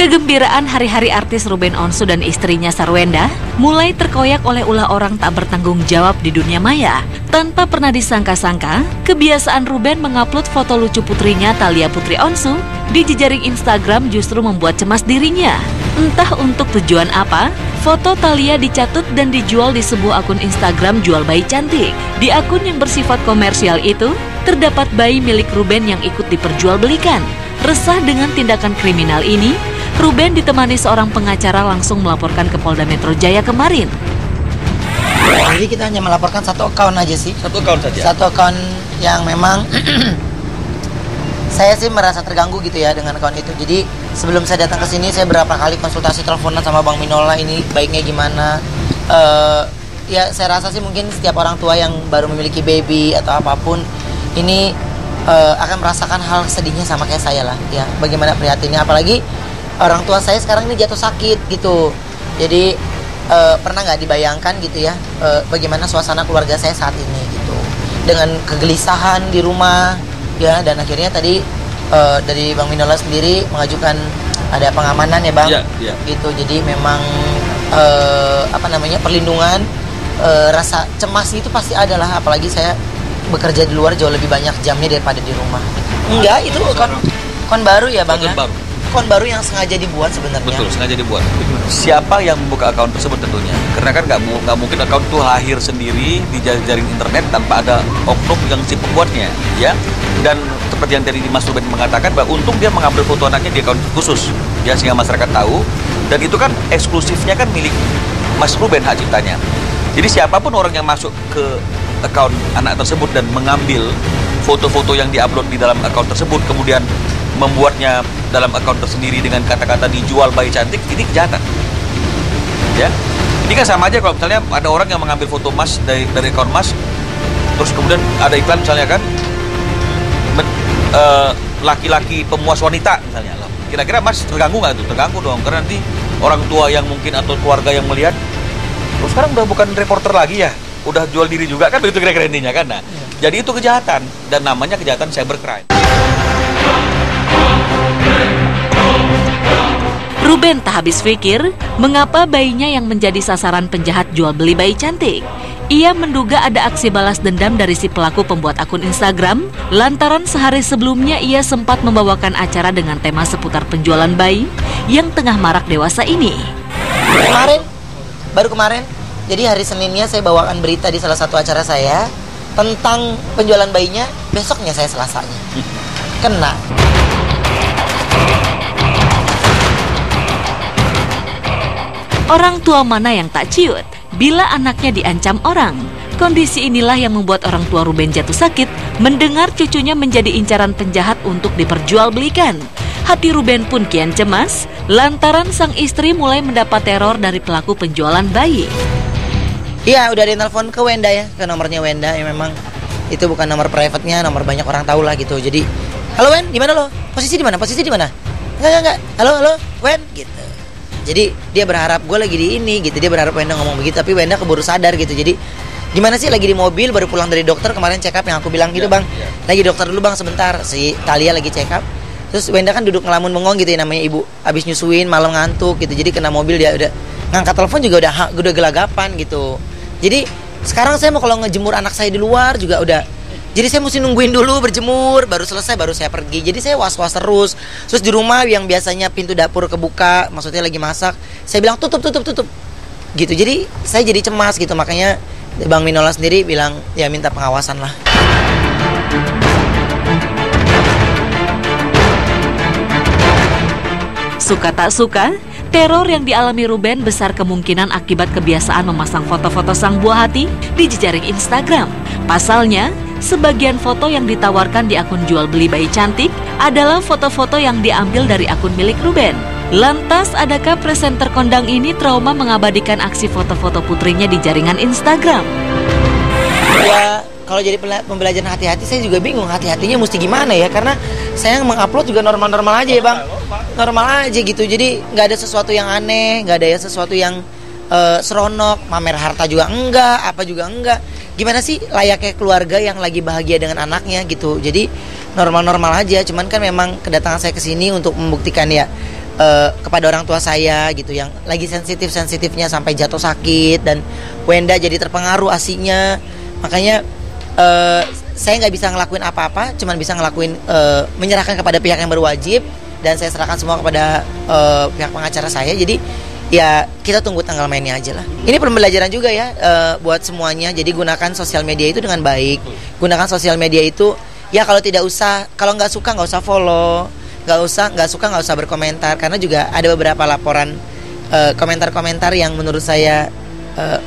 Kegembiraan hari-hari artis Ruben Onsu dan istrinya Sarwenda mulai terkoyak oleh ulah orang tak bertanggung jawab di dunia maya. Tanpa pernah disangka-sangka, kebiasaan Ruben mengupload foto lucu putrinya Thalia Putri Onsu di jejaring Instagram justru membuat cemas dirinya. Entah untuk tujuan apa, foto Thalia dicatut dan dijual di sebuah akun Instagram jual bayi cantik. Di akun yang bersifat komersial itu, terdapat bayi milik Ruben yang ikut diperjualbelikan. Resah dengan tindakan kriminal ini, Ruben ditemani seorang pengacara langsung melaporkan ke Polda Metro Jaya kemarin. Jadi kita hanya melaporkan satu akun aja sih. Satu akun saja? Satu akun yang memang saya sih merasa terganggu gitu ya dengan akun itu. Jadi sebelum saya datang ke sini, saya berapa kali konsultasi teleponan sama Bang Minola, ini baiknya gimana. Ya saya rasa sih mungkin setiap orang tua yang baru memiliki baby atau apapun, ini akan merasakan hal sedihnya sama kayak saya lah ya. Bagaimana prihatinnya, apalagi orang tua saya sekarang ini jatuh sakit gitu. Jadi pernah nggak dibayangkan gitu ya bagaimana suasana keluarga saya saat ini gitu, dengan kegelisahan di rumah ya. Dan akhirnya tadi dari Bang Minola sendiri mengajukan ada pengamanan ya Bang gitu. Jadi memang perlindungan, rasa cemas itu pasti ada lah, apalagi saya bekerja di luar jauh lebih banyak jamnya daripada di rumah. Enggak, itu kon baru ya Bang ya. Akun baru yang sengaja dibuat sebenarnya. Betul, sengaja dibuat. Siapa yang membuka akun tersebut tentunya? Karena kan nggak mungkin akun itu lahir sendiri di jaring internet tanpa ada oknum yang si pembuatnya, ya. Dan seperti yang tadi Mas Ruben mengatakan, bahwa untung dia mengambil foto anaknya di akun khusus, ya, sehingga masyarakat tahu. Dan itu kan eksklusifnya kan milik Mas Ruben, hak ciptanya. Jadi siapapun orang yang masuk ke akun anak tersebut dan mengambil foto-foto yang diupload di dalam akun tersebut, kemudian membuatnya dalam akun tersendiri dengan kata-kata dijual bayi cantik, ini kejahatan. Ya, ini kan sama aja kalau misalnya ada orang yang mengambil foto Mas dari akun Mas, terus kemudian ada iklan misalnya kan, laki-laki pemuas wanita misalnya. Kira-kira Mas terganggu nggak tuh? Terganggu dong, karena nanti orang tua yang mungkin atau keluarga yang melihat, terus sekarang udah bukan reporter lagi ya, udah jual diri juga kan, begitu kira-kira intinya kan. Nah, jadi itu kejahatan dan namanya kejahatan cybercrime. Ruben tak habis pikir mengapa bayinya yang menjadi sasaran penjahat jual beli bayi cantik. Ia menduga ada aksi balas dendam dari si pelaku pembuat akun Instagram lantaran sehari sebelumnya ia sempat membawakan acara dengan tema seputar penjualan bayi yang tengah marak dewasa ini. Baru kemarin, jadi hari Seninnya saya bawakan berita di salah satu acara saya tentang penjualan bayinya, besoknya saya Selasanya kena. Orang tua mana yang tak ciut bila anaknya diancam orang? Kondisi inilah yang membuat orang tua Ruben jatuh sakit mendengar cucunya menjadi incaran penjahat untuk diperjualbelikan. Hati Ruben pun kian cemas lantaran sang istri mulai mendapat teror dari pelaku penjualan bayi. Iya, udah ditelepon ke Wenda ya, ke nomornya Wenda yang memang itu bukan nomor private-nya, nomor banyak orang tahu lah gitu. Jadi, halo Wen, di mana lo? Posisi di mana? Enggak. Halo, Wen, gitu. Jadi dia berharap gue lagi di ini gitu, dia berharap Wenda ngomong begitu, tapi Wenda keburu sadar gitu. Jadi gimana sih, lagi di mobil baru pulang dari dokter kemarin check up yang aku bilang gitu Bang. Lagi dokter dulu Bang sebentar, si Thalia lagi check up. Terus Wenda kan duduk ngelamun bengong gitu ya, namanya ibu abis nyusuin malam ngantuk gitu. Jadi kena mobil dia udah ngangkat telepon juga udah gelagapan gitu. Jadi sekarang saya mau kalau ngejemur anak saya di luar juga udah, jadi saya mesti nungguin dulu berjemur, baru selesai baru saya pergi. Jadi saya was-was terus. Terus di rumah yang biasanya pintu dapur kebuka, maksudnya lagi masak, saya bilang tutup gitu. Jadi saya jadi cemas gitu. Makanya Bang Minola sendiri bilang ya minta pengawasan lah. Suka tak suka, teror yang dialami Ruben besar kemungkinan akibat kebiasaan memasang foto-foto sang buah hati di jejaring Instagram. Pasalnya, sebagian foto yang ditawarkan di akun jual beli bayi cantik adalah foto-foto yang diambil dari akun milik Ruben. Lantas, adakah presenter kondang ini trauma mengabadikan aksi foto-foto putrinya di jaringan Instagram? Ya, kalau jadi pembelajaran hati-hati, saya juga bingung hati-hatinya mesti gimana ya. Karena saya yang mengupload juga normal-normal aja ya Bang. Normal aja gitu, jadi nggak ada sesuatu yang aneh, nggak ada ya sesuatu yang seronok, mamer harta juga enggak, apa juga enggak. Gimana sih layaknya keluarga yang lagi bahagia dengan anaknya gitu. Jadi normal-normal aja, cuman kan memang kedatangan saya ke sini untuk membuktikan ya kepada orang tua saya gitu yang lagi sensitifnya sampai jatuh sakit, dan Wenda jadi terpengaruh asinya. Makanya saya nggak bisa ngelakuin apa-apa, cuman bisa ngelakuin menyerahkan kepada pihak yang berwajib, dan saya serahkan semua kepada pihak pengacara saya. Jadi ya kita tunggu tanggal mainnya aja lah. Ini pembelajaran juga ya buat semuanya. Jadi gunakan sosial media itu dengan baik. Gunakan sosial media itu ya kalau nggak suka nggak usah follow, nggak suka nggak usah berkomentar, karena juga ada beberapa laporan komentar-komentar yang menurut saya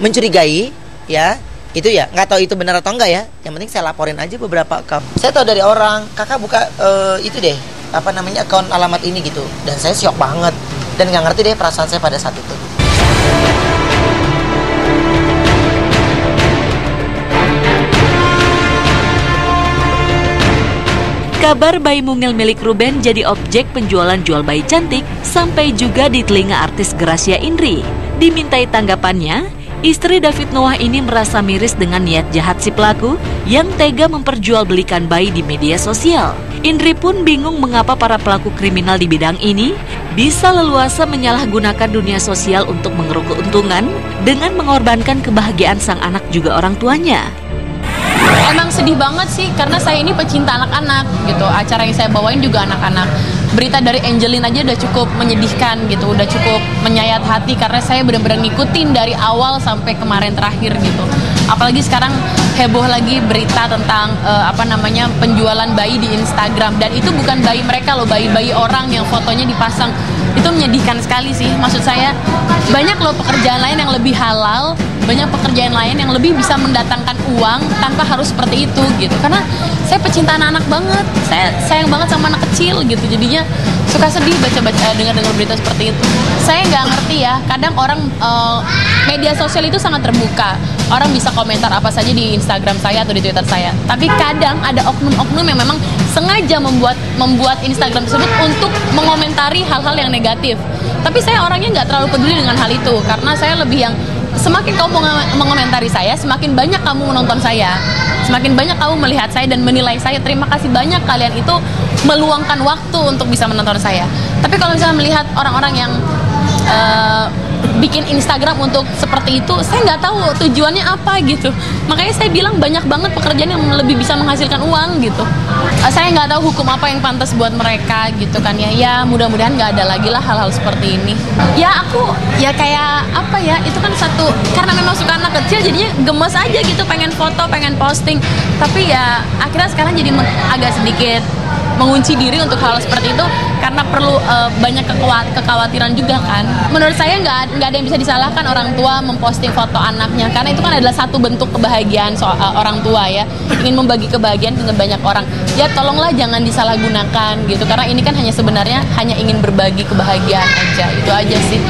mencurigai ya. Itu ya nggak tahu itu benar atau enggak ya. Yang penting saya laporin aja beberapa account. Saya tahu dari orang, kakak buka itu deh akun alamat ini gitu, dan saya syok banget dan nggak ngerti deh perasaan saya pada saat itu. Kabar bayi mungil milik Ruben jadi objek penjualan jual bayi cantik sampai juga di telinga artis Gracia Indri. Dimintai tanggapannya, istri David Noah ini merasa miris dengan niat jahat si pelaku yang tega memperjualbelikan bayi di media sosial. Indri pun bingung mengapa para pelaku kriminal di bidang ini bisa leluasa menyalahgunakan dunia sosial untuk mengeruk keuntungan dengan mengorbankan kebahagiaan sang anak juga orang tuanya. Emang sedih banget sih, karena saya ini pecinta anak-anak gitu. Acara yang saya bawain juga anak-anak. Berita dari Angelin aja udah cukup menyedihkan gitu, udah cukup menyayat hati, karena saya benar-benar ngikutin dari awal sampai kemarin terakhir gitu. Apalagi sekarang heboh lagi berita tentang penjualan bayi di Instagram, dan itu bukan bayi mereka loh, bayi-bayi orang yang fotonya dipasang. Itu menyedihkan sekali sih. Maksud saya banyak loh pekerjaan lain yang lebih halal, banyak pekerjaan lain yang lebih bisa mendatangkan uang tanpa harus seperti itu gitu. Karena saya pecinta anak-anak banget, saya sayang banget sama anak kecil gitu. Jadinya suka sedih baca-baca dengar berita seperti itu. Saya nggak ngerti ya, kadang orang media sosial itu sangat terbuka. Orang bisa komentar apa saja di Instagram saya atau di Twitter saya. Tapi kadang ada oknum-oknum yang memang sengaja membuat Instagram tersebut untuk mengomentari hal-hal yang negatif. Tapi saya orangnya nggak terlalu peduli dengan hal itu, karena saya lebih yang semakin kamu mengomentari saya, semakin banyak kamu menonton saya, semakin banyak kamu melihat saya dan menilai saya. Terima kasih banyak kalian itu meluangkan waktu untuk bisa menonton saya. Tapi kalau misalnya melihat orang-orang yang bikin Instagram untuk seperti itu, saya nggak tahu tujuannya apa gitu. Makanya saya bilang banyak banget pekerjaan yang lebih bisa menghasilkan uang gitu. Saya nggak tahu hukum apa yang pantas buat mereka gitu kan ya. Ya mudah-mudahan nggak ada lagi lah hal-hal seperti ini. Ya aku ya kayak apa ya, itu kan satu, karena memang suka anak kecil jadinya gemes aja gitu, pengen foto, pengen posting. Tapi ya akhirnya sekarang jadi agak sedikit mengunci diri untuk hal seperti itu, karena perlu banyak kekhawatiran juga kan. Menurut saya nggak ada yang bisa disalahkan orang tua memposting foto anaknya, karena itu kan adalah satu bentuk kebahagiaan orang tua ya, ingin membagi kebahagiaan dengan banyak orang. Ya tolonglah jangan disalahgunakan gitu, karena ini kan sebenarnya hanya ingin berbagi kebahagiaan aja, itu aja sih.